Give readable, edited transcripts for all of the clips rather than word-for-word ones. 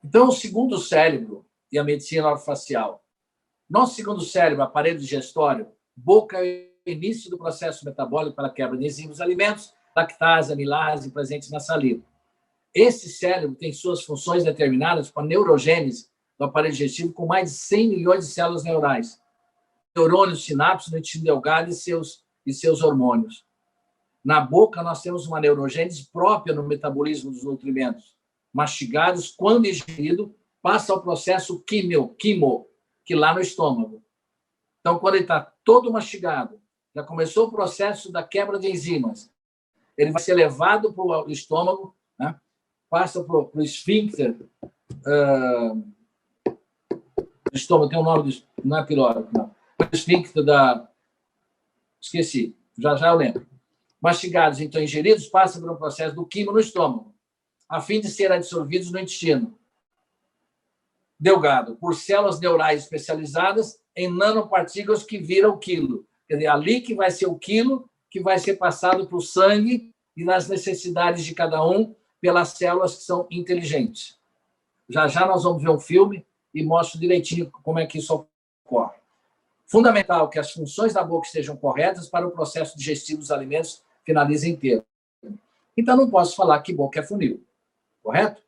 Então, o segundo cérebro e a medicina orofacial. Nosso segundo cérebro, aparelho digestório, boca é o início do processo metabólico para a quebra de enzimas dos alimentos, lactase, amilase presentes na saliva. Esse cérebro tem suas funções determinadas com a neurogênese do aparelho digestivo, com mais de 100 milhões de células neurais, neurônios, sinapses no intestino delgado e seus hormônios. Na boca, nós temos uma neurogênese própria no metabolismo dos nutrimentos, mastigados, quando ingerido, passa ao processo quimo, que lá no estômago. Então, quando ele está todo mastigado, já começou o processo da quebra de enzimas, ele vai ser levado para o estômago, né? Passa para o esfíncter. O estômago tem um nome, não é pilórico, não. O esfíncter da. Esqueci, já eu lembro. Mastigados, então ingeridos, passam por um processo do quimo no estômago, a fim de serem absorvidos no intestino delgado, por células neurais especializadas em nanopartículas que viram o quilo. Quer dizer, ali que vai ser o quilo, que vai ser passado para o sangue e nas necessidades de cada um pelas células que são inteligentes. Já nós vamos ver um filme e mostro direitinho como é que isso ocorre. Fundamental que as funções da boca estejam corretas para o processo digestivo dos alimentos finalize inteiro. Então, não posso falar que boca é funil, correto?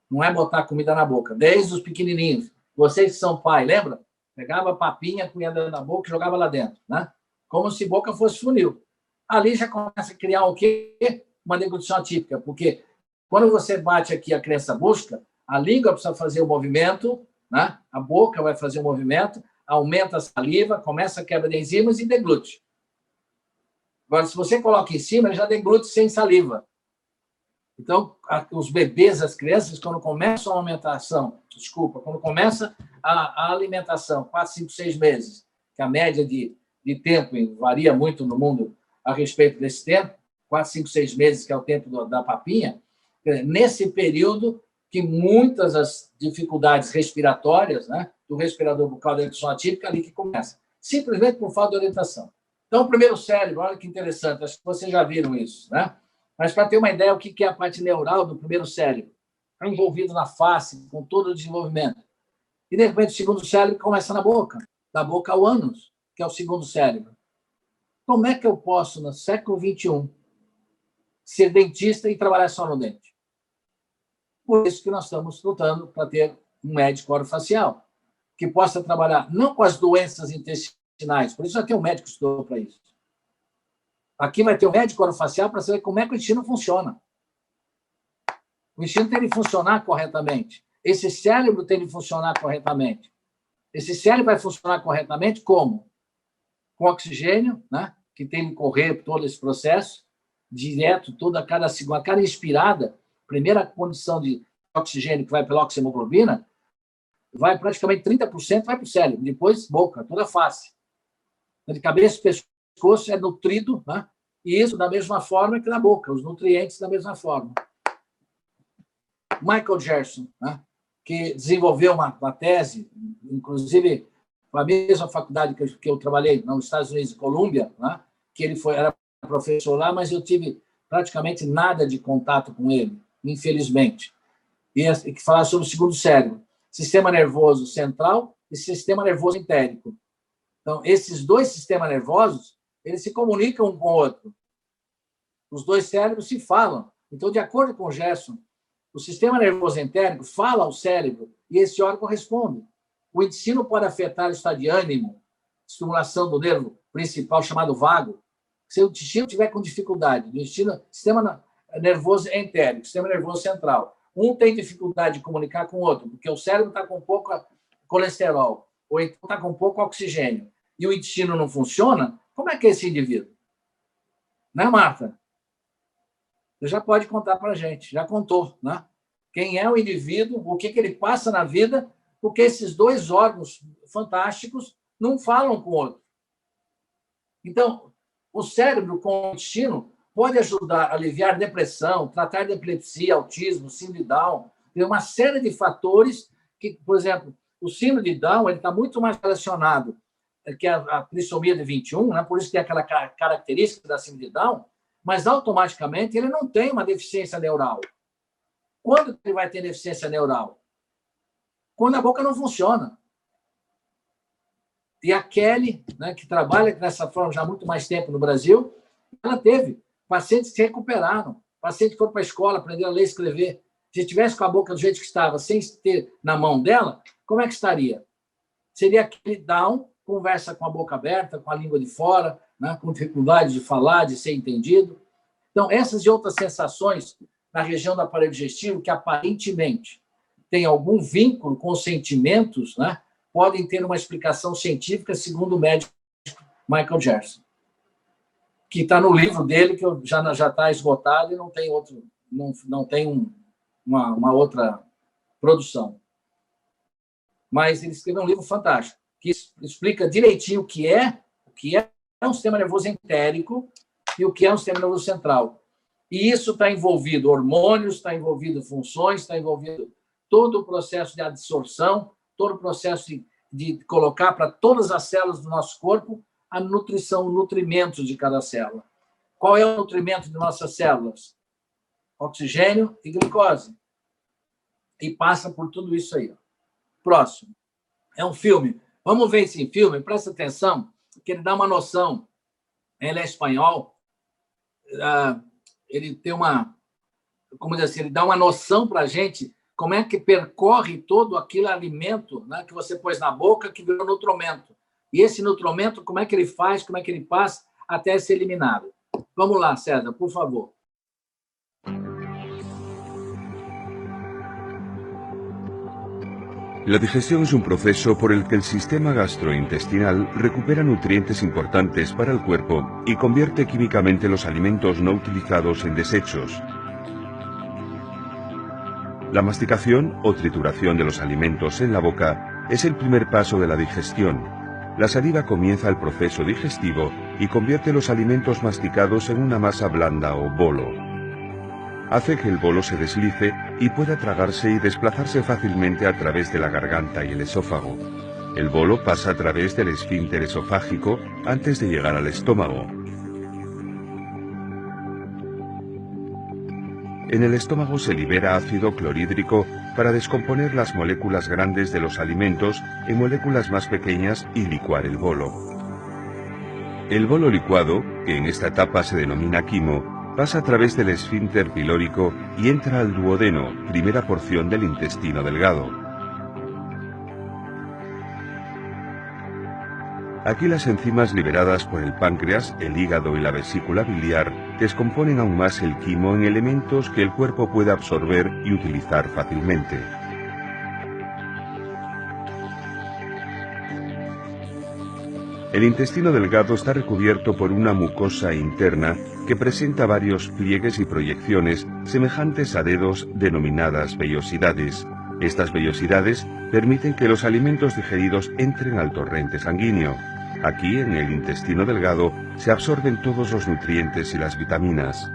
Não é botar comida na boca. Desde os pequenininhos. Vocês que são pai, lembra? Pegava a papinha, punha dentro da boca e jogava lá dentro, né? Como se boca fosse funil. Ali já começa a criar o quê? Uma deglutição atípica, porque quando você bate aqui, a criança busca, a língua precisa fazer o movimento, né? A boca vai fazer o movimento, aumenta a saliva, começa a quebra de enzimas e deglute. Agora, se você coloca em cima, ele já deglute sem saliva. Então, os bebês, as crianças, quando começam a alimentação, quando começa a alimentação, 4, 5, 6 meses, que a média de tempo varia muito no mundo a respeito desse tempo, 4, 5, 6 meses, que é o tempo da papinha, nesse período que muitas das dificuldades respiratórias, né, do respirador bucal da deglutição atípica, ali que começa, simplesmente por falta de orientação. Então, o primeiro cérebro, olha que interessante, acho que vocês já viram isso, né? Mas, para ter uma ideia, o que é a parte neural do primeiro cérebro? Está envolvido na face, com todo o desenvolvimento. E, de repente, o segundo cérebro começa na boca, da boca ao ânus, que é o segundo cérebro. Como é que eu posso, no século XXI, ser dentista e trabalhar só no dente? Por isso que nós estamos lutando para ter um médico orofacial, que possa trabalhar não com as doenças intestinais, por isso já tem um médico que estudou para isso. Aqui vai ter um médico orofacial para saber como é que o intestino funciona. O intestino tem de funcionar corretamente. Esse cérebro tem de funcionar corretamente. Esse cérebro vai funcionar corretamente como? Com oxigênio, né? Que tem de correr todo esse processo, direto, cada segunda, cada inspirada, primeira condição de oxigênio que vai pela oxihemoglobina, vai praticamente 30% vai para o cérebro, depois boca, toda a face. De cabeça e pescoço é nutrido, né? E isso da mesma forma que na boca, os nutrientes da mesma forma. Michael Gerson, né? Que desenvolveu uma tese, inclusive com a mesma faculdade que eu trabalhei nos Estados Unidos, Colômbia, né? Que ele era professor lá, mas eu tive praticamente nada de contato com ele, infelizmente. E que falava sobre o segundo cérebro, sistema nervoso central e sistema nervoso entérico. Então, esses dois sistemas nervosos, eles se comunicam um com o outro. Os dois cérebros se falam. Então, de acordo com o Gerson, o sistema nervoso entérico fala ao cérebro e esse órgão responde. O intestino pode afetar o estado de ânimo, estimulação do nervo principal chamado vago. Se o intestino tiver com dificuldade, o sistema nervoso entérico, sistema nervoso central, um tem dificuldade de comunicar com o outro, porque o cérebro está com pouco colesterol, ou então está com pouco oxigênio, e o intestino não funciona, como é que é esse indivíduo? Né, Marta? Você já pode contar para a gente, já contou, né? Quem é o indivíduo, o que ele passa na vida, porque esses dois órgãos fantásticos não falam com o outro. Então, o cérebro com o intestino pode ajudar a aliviar depressão, tratar de epilepsia, autismo, síndrome de Down. Tem uma série de fatores que, por exemplo, o síndrome de Down está muito mais relacionado que a trissomia de 21, né? Por isso tem aquela característica da síndrome de Down, mas automaticamente ele não tem uma deficiência neural. Quando ele vai ter deficiência neural? Quando a boca não funciona. E a Kelly, né, que trabalha dessa forma já há muito mais tempo no Brasil, ela teve pacientes que se recuperaram, pacientes que foram para a escola, aprenderam a ler e escrever. Se tivesse com a boca do jeito que estava, sem ter na mão dela, como é que estaria? Seria aquele Down, conversa com a boca aberta, com a língua de fora, né, com dificuldade de falar, de ser entendido. Então, essas e outras sensações na região do aparelho digestivo, que aparentemente tem algum vínculo com os sentimentos, né, podem ter uma explicação científica, segundo o médico Michael Gerson, que está no livro dele, que já está esgotado e não tem outro, não tem uma outra produção. Mas ele escreveu um livro fantástico, que explica direitinho o que é um sistema nervoso entérico e o que é um sistema nervoso central. E isso está envolvido hormônios, está envolvido funções, está envolvido todo o processo de absorção, todo o processo de colocar para todas as células do nosso corpo a nutrição, o nutrimento de cada célula. Qual é o nutrimento de nossas células? Oxigênio e glicose. E passa por tudo isso aí. Próximo. É um filme. Vamos ver esse filme, presta atenção, que ele dá uma noção. Ele é espanhol. Ele tem como dizer assim, ele dá uma noção para a gente como é que percorre todo aquele alimento, né, que você pôs na boca, que virou nutrimento. E esse nutrimento, como é que ele faz, como é que ele passa até ser eliminado. Vamos lá, César, por favor. La digestión es un proceso por el que el sistema gastrointestinal recupera nutrientes importantes para el cuerpo y convierte químicamente los alimentos no utilizados en desechos. La masticación o trituración de los alimentos en la boca es el primer paso de la digestión. La saliva comienza el proceso digestivo y convierte los alimentos masticados en una masa blanda o bolo. Hace que el bolo se deslice y pueda tragarse y desplazarse fácilmente a través de la garganta y el esófago. El bolo pasa a través del esfínter esofágico antes de llegar al estómago. En el estómago se libera ácido clorhídrico para descomponer las moléculas grandes de los alimentos en moléculas más pequeñas y licuar el bolo. El bolo licuado, que en esta etapa se denomina quimo, pasa a través del esfínter pilórico y entra al duodeno, primera porción del intestino delgado. Aquí las enzimas liberadas por el páncreas, el hígado y la vesícula biliar descomponen aún más el quimo en elementos que el cuerpo puede absorber y utilizar fácilmente. El intestino delgado está recubierto por una mucosa interna que presenta varios pliegues y proyecciones semejantes a dedos denominadas vellosidades. Estas vellosidades permiten que los alimentos digeridos entren al torrente sanguíneo. Aquí, en el intestino delgado, se absorben todos los nutrientes y las vitaminas.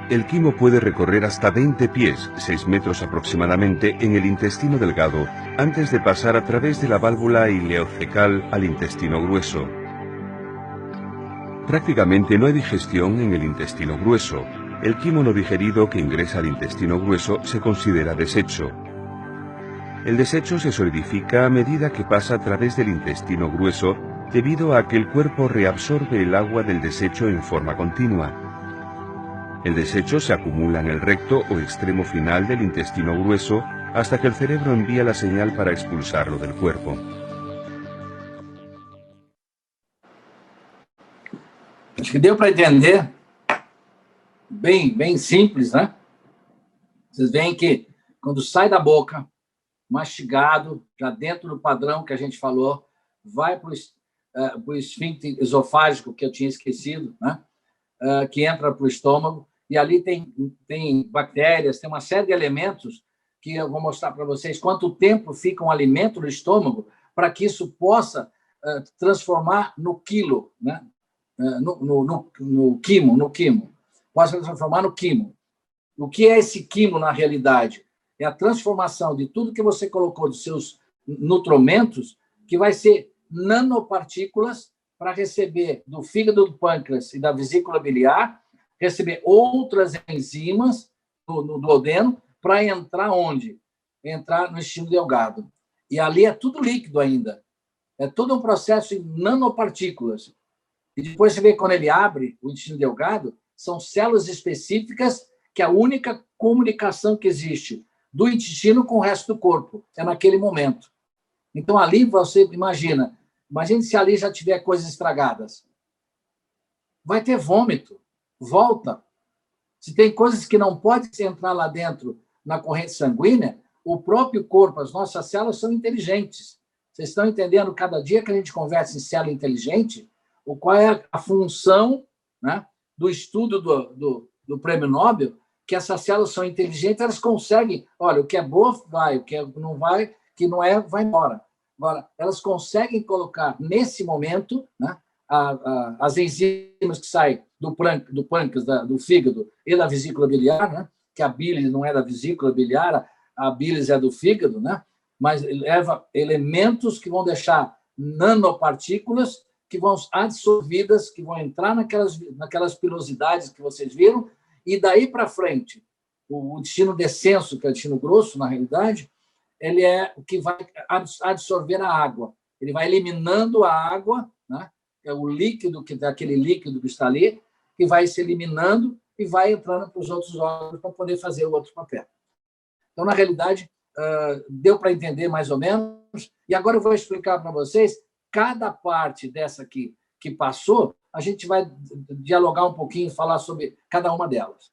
El quimo puede recorrer hasta 20 pies, 6 metros aproximadamente, en el intestino delgado, antes de pasar a través de la válvula ileocecal al intestino grueso. Prácticamente no hay digestión en el intestino grueso. El quimo no digerido que ingresa al intestino grueso se considera desecho. El desecho se solidifica a medida que pasa a través del intestino grueso, debido a que el cuerpo reabsorbe el agua del desecho en forma continua. El desecho se acumula en el recto o extremo final del intestino grueso hasta que el cerebro envía la señal para expulsarlo del cuerpo. Acho que deu para entender. Bem simples, né? Vocês veem que quando sai da boca, mastigado, já dentro do padrão que a gente falou, vai para o esfíncter esofágico, que eu tinha esquecido, né? Que entra para o estômago, e ali tem bactérias, tem uma série de elementos que eu vou mostrar para vocês quanto tempo fica um alimento no estômago para que isso possa transformar no quilo, né? No quimo. Possa transformar no quimo. O que é esse quimo na realidade? É a transformação de tudo que você colocou de seus nutrimentos, que vai ser nanopartículas para receber do fígado, do pâncreas e da vesícula biliar, receber outras enzimas no duodeno para entrar onde? Entrar no intestino delgado. E ali é tudo líquido ainda. É todo um processo em nanopartículas. E depois você vê quando ele abre o intestino delgado, são células específicas que a única comunicação que existe do intestino com o resto do corpo é naquele momento. Então, ali você imagine se ali já tiver coisas estragadas. Vai ter vômito, volta. Se tem coisas que não podem entrar lá dentro na corrente sanguínea, o próprio corpo, as nossas células são inteligentes. Vocês estão entendendo, cada dia que a gente conversa em célula inteligente, qual é a função, né, do estudo do Prêmio Nobel, que essas células são inteligentes, elas conseguem, olha, o que é bom vai, o que não vai, que não é, vai embora. Agora, elas conseguem colocar, nesse momento, né, as enzimas que saem do pâncreas, do fígado e da vesícula biliar, né, que a bile não é da vesícula biliar, a bilis é do fígado, né, mas leva elementos que vão deixar nanopartículas que vão absorvidas, que vão entrar naquelas pilosidades que vocês viram, e daí para frente, o intestino descenso, que é o intestino grosso, na realidade, ele é o que vai absorver a água. Ele vai eliminando a água, né? É o líquido, aquele líquido que está ali, que vai se eliminando e vai entrando para os outros órgãos para poder fazer o outro papel. Então, na realidade, deu para entender mais ou menos. E agora eu vou explicar para vocês cada parte dessa aqui que passou, a gente vai dialogar um pouquinho, falar sobre cada uma delas.